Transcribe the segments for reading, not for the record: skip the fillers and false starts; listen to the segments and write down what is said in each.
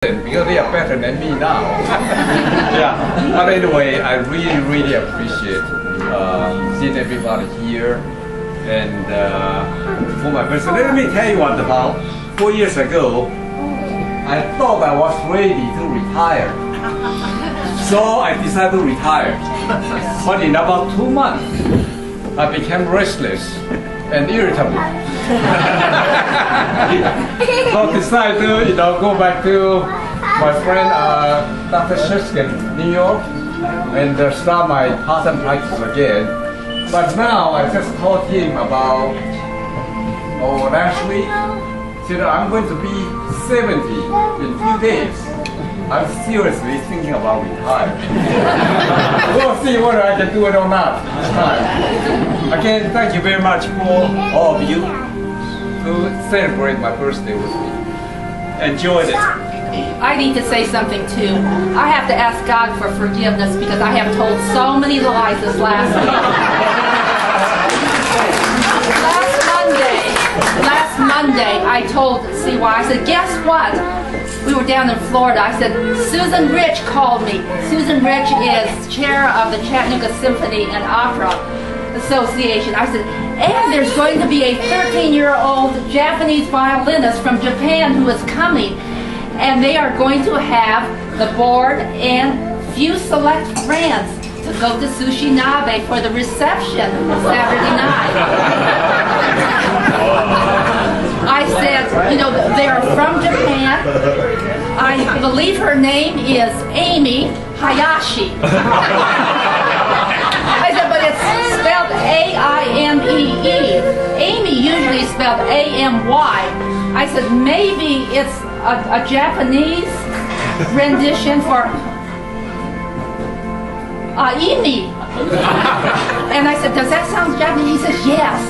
because they are better than me now. Yeah, but anyway, I really appreciate seeing everybody here. And for my person, let me tell you what about 4 years ago, I thought I was ready to retire. So I decided to retire. But in about 2 months, I became restless and irritable. So decided to go back to my friend Dr. Shishkin, New York, and start my part-time practice again. But now I just told him about last week. Said I'm going to be 70 in a few days. I'm seriously thinking about retiring. We'll see whether I can do it or not this time. Again, thank you very much for all of you to celebrate my birthday with me. Enjoyed it. I need to say something too. I have to ask God for forgiveness because I have told so many lies this last week. Last Monday, I told CY, I said, guess what? We were down in Florida. I said, Susan Rich called me. Susan Rich is chair of the Chattanooga Symphony and Opera Association. I said, and there's going to be a 13-year-old Japanese violinist from Japan who is coming. And they are going to have the board and few select friends to go to Sushi Nabe for the reception Saturday night. I said, they are from Japan. I believe her name is Amy Hayashi. I said, but it's spelled A-I-M-E-E. Amy usually is spelled A-M-Y. I said, maybe it's a Japanese rendition for Aimi. And I said, does that sound Japanese? He says, yes.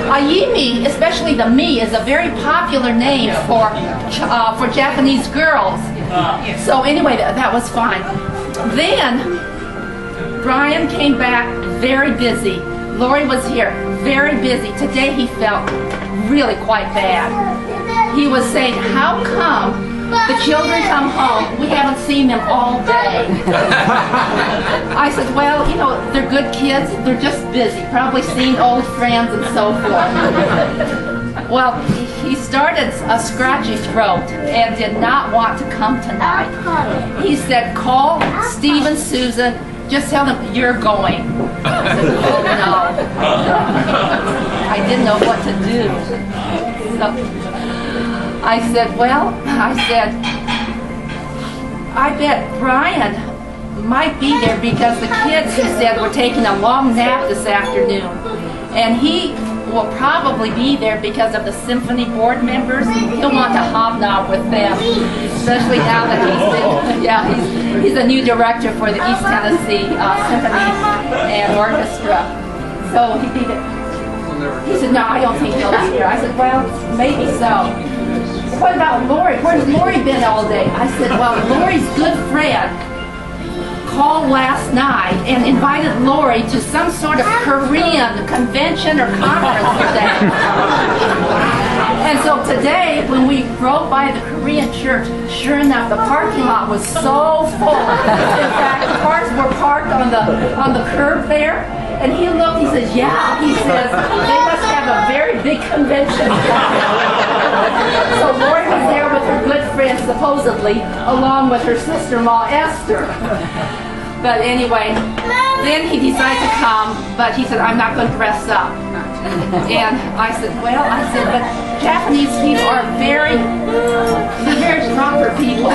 Aimi, especially the Mi, is a very popular name for Japanese girls. So anyway, that was fine. Then Brian came back very busy. Lori was here, very busy. Today he felt really quite bad. He was saying, how come the children come home, we haven't seen them all day? I said, well, they're good kids, they're just busy, probably seeing old friends and so forth. Well, he started a scratchy throat and did not want to come tonight. He said, call Steve and Susan, just tell them you're going. I said, oh no. I didn't know what to do. So I said, I bet Brian might be there because the kids, he said, were taking a long nap this afternoon. And he will probably be there because of the symphony board members. He'll want to hobnob with them, especially now that he's a new director for the East Tennessee Symphony and Orchestra. So he'd be there. He said, no, I don't think he'll be there. I said, well, maybe so. What about Lori? Where's Lori been all day? I said, well, Lori's good friend called last night and invited Lori to some sort of Korean convention or conference today. And so today, when we drove by the Korean church, sure enough, the parking lot was so full. In fact, the cars were parked on the curb there. And he looked, he says, yeah, he says, they must have a very big convention. So Lori was there with her good friend, supposedly, along with her sister-in-law, Esther. But anyway, then he decided to come, but he said, I'm not going to dress up. And I said, but Japanese people are very proper people.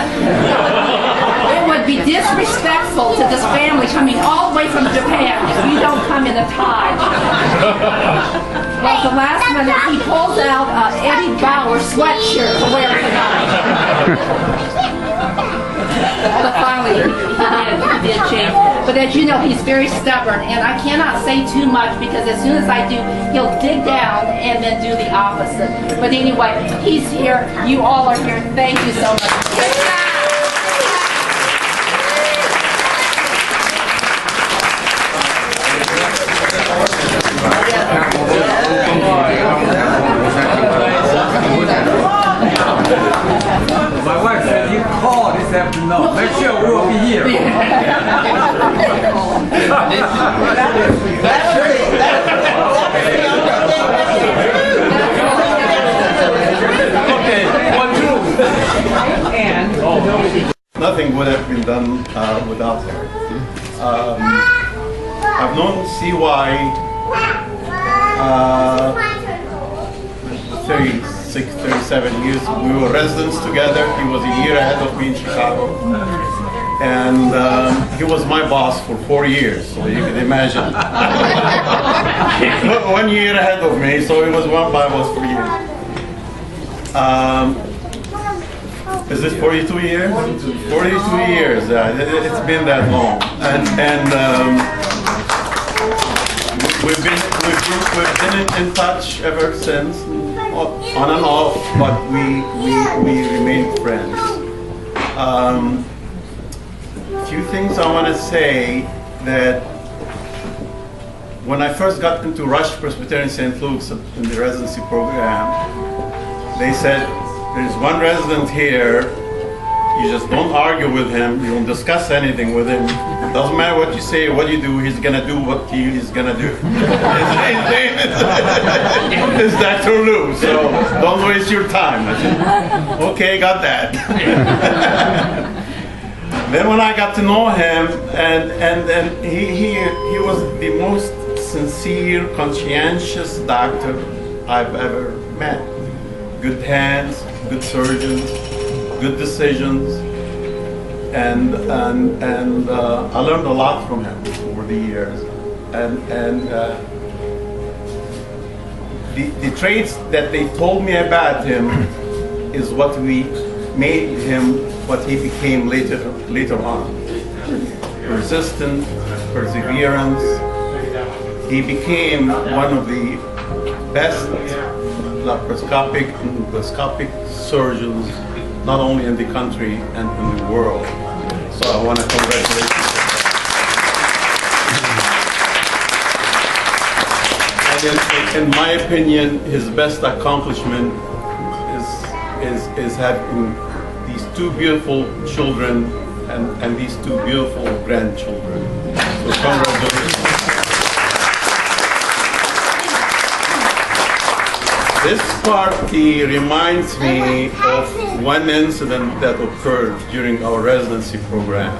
It would be disrespectful to this family coming all the way from Japan if you don't come in a tie. Well, at the last minute, he pulls out Eddie Bauer sweatshirt to wear tonight. But finally, he did change. But as you know, he's very stubborn, and I cannot say too much because as soon as I do, he'll dig down and then do the opposite. But anyway, he's here. You all are here. Thank you so much. My wife said, you call this afternoon. Make sure we will be here. Okay, 1, 2. And nothing would have been done without her. I've known CY 36, 37 years. We were residents together. He was a year ahead of me in Chicago. And he was my boss for 4 years, so you can imagine. 1 year ahead of me, so he was my boss for years. Is this 42 years? 42 years, it's been that long. And we've been in touch ever since, on and off, but we remain friends. Few things I want to say that when I first got into Rush Presbyterian St. Luke's in the residency program, they said, there's one resident here, you just don't argue with him, you don't discuss anything with him. It doesn't matter what you say or what you do, he's gonna do what he's gonna do. His name is Dr. Lou, so don't waste your time. I said, okay, got that. Then when I got to know him, and he was the most sincere, conscientious doctor I've ever met. Good hands, good surgeons, good decisions, and I learned a lot from him over the years. And the traits that they told me about him is what we made him what he became later on. Persistent, perseverance. He became one of the best laparoscopic and endoscopic surgeons, not only in the country and in the world. So I want to congratulate you. And in my opinion, his best accomplishment is having these 2 beautiful children and these 2 beautiful grandchildren. So congratulations. This party reminds me of one incident that occurred during our residency program.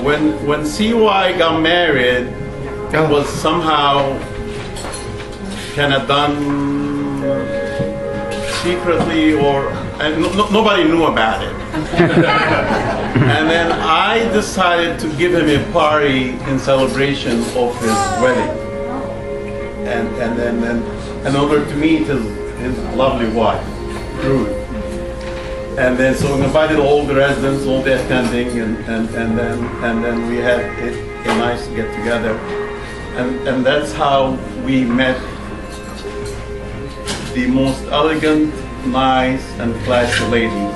When CY got married, it was somehow kind of done secretly, and nobody knew about it. And then I decided to give him a party in celebration of his wedding. And then in order to meet his lovely wife, Ruth. And then so we invited all the residents, all the attending, and then we had a nice get together. And that's how we met the most elegant, nice, and classy lady,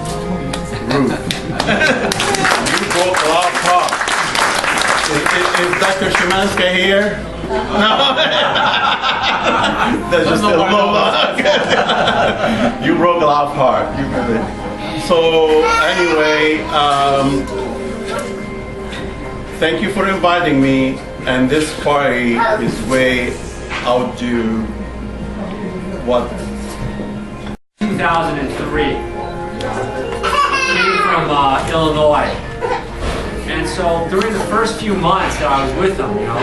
Ruth. You broke a lot of hearts. Is Dr. Szymanska here? No. That's just a little. You broke a lot of heart. You really. So anyway, thank you for inviting me. And this party is way outdo what? 2003. Came from Illinois. And so during the first few months that I was with him, you know,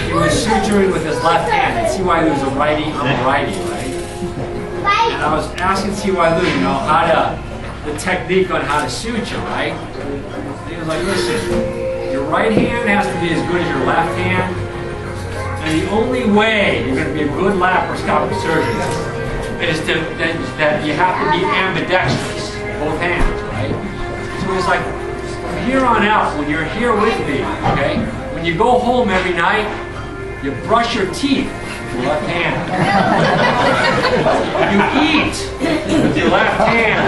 he was suturing with his left hand. And CY Lou was a righty, I'm a righty, right? And I was asking CY Lou, you know, the technique on how to suture, right? And he was like, listen, your right hand has to be as good as your left hand. And the only way you're going to be a good laparoscopic surgeon is that you have to be ambidextrous, both hands, right? So he's like, from here on out, when you're here with me, okay, when you go home every night, you brush your teeth with your left hand. You eat with your left hand.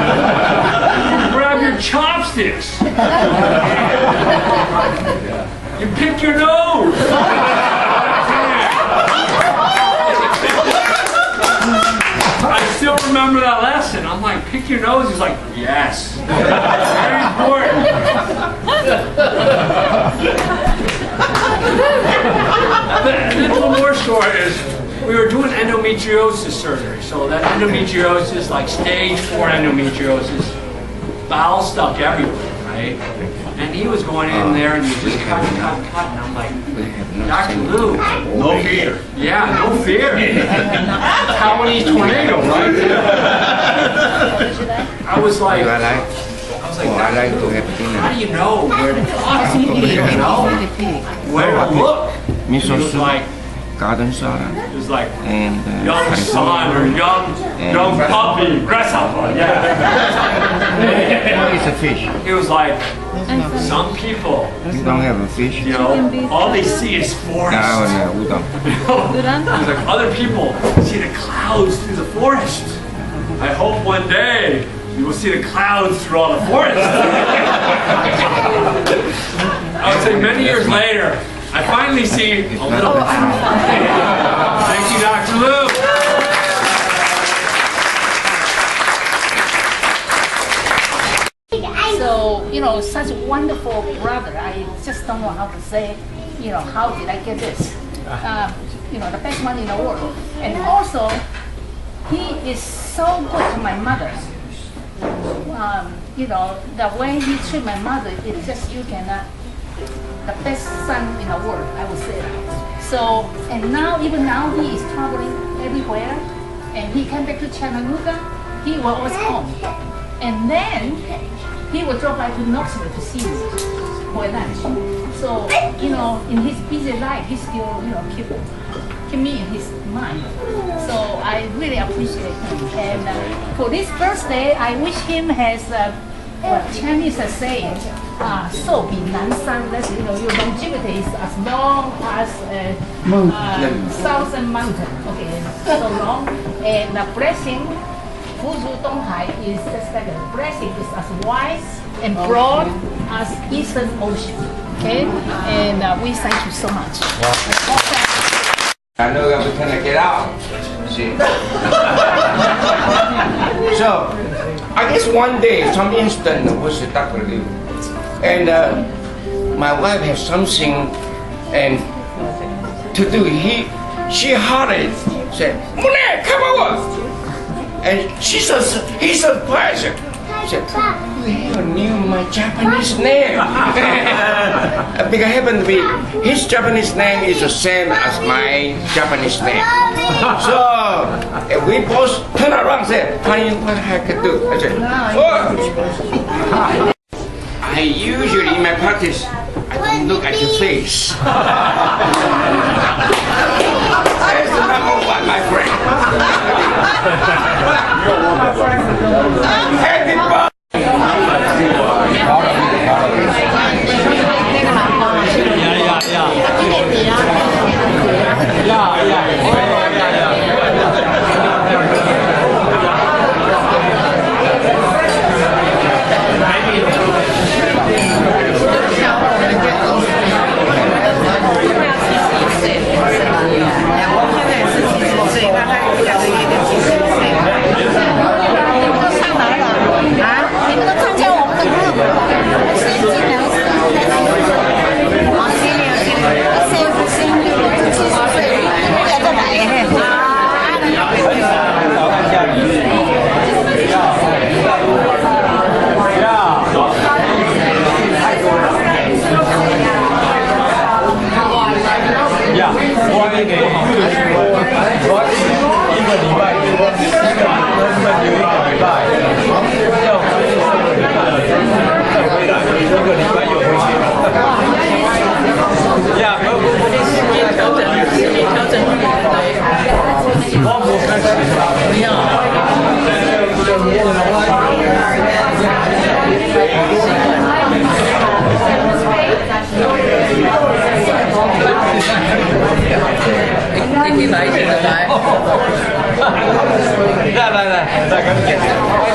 You grab your chopsticks. You pick your nose. I still remember remember that lesson. I'm like, pick your nose. He's like, yes. Very important. The little more story is we were doing endometriosis surgery. So that endometriosis, like stage 4 endometriosis, bowel stuck everywhere, right? And he was going in there and he was just cut. And I'm like, Dr. Lou. No fear. Yeah, no fear. Taiwanese tornado, right? I was like, I like to have how do dinner. you know where to cut? You know where to look. Miso It was soup, like, garden salad, it was like and young son or young puppy, grasshopper. Yeah. what is a fish? It was like some people, You don't have a fish? you know, all they see is forest. No, we don't. There's like other people see the clouds through the forest. I hope one day you will see the clouds through all the forest. I would say many years later, I finally see a little bit. Thank you, Dr. Lou. So, you know, such a wonderful brother. I just don't know how to say, you know, how did I get this? You know, the best one in the world. And also, he is so good to my mother. You know, the way he treats my mother, it's just, you cannot, the best son in the world, I would say that. So, and now, even now, he is traveling everywhere. And he came back to Chattanooga, he was always home. And then, he would drop by to Knoxville to see me for lunch. So, you know, in his busy life, he still, you know, keep me in his mind. So I really appreciate him. And for this birthday, I wish him has what Chinese are saying, 寿比南山. That's, you know, your longevity is as long as southern mountain. Okay, so long. And the blessing, 福如东海 is just like a blessing, is as wide and broad as Eastern Ocean. Okay, and we thank you so much. I know that we cannot get out. See? So, I guess one day, some instant was Dr. Liu. And my wife has something and to do. She hurried, said, Monet, come over. And he surprised. She said, you knew my Japanese name. Because happened to be, his Japanese name is the same as my Japanese name. So we both turn around and said, honey, what I could do? I said, oh. I usually in my practice, I don't look at your face. That's the number one, my friend. Happy birthday.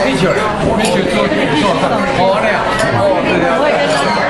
picture 做好了，哦，对对。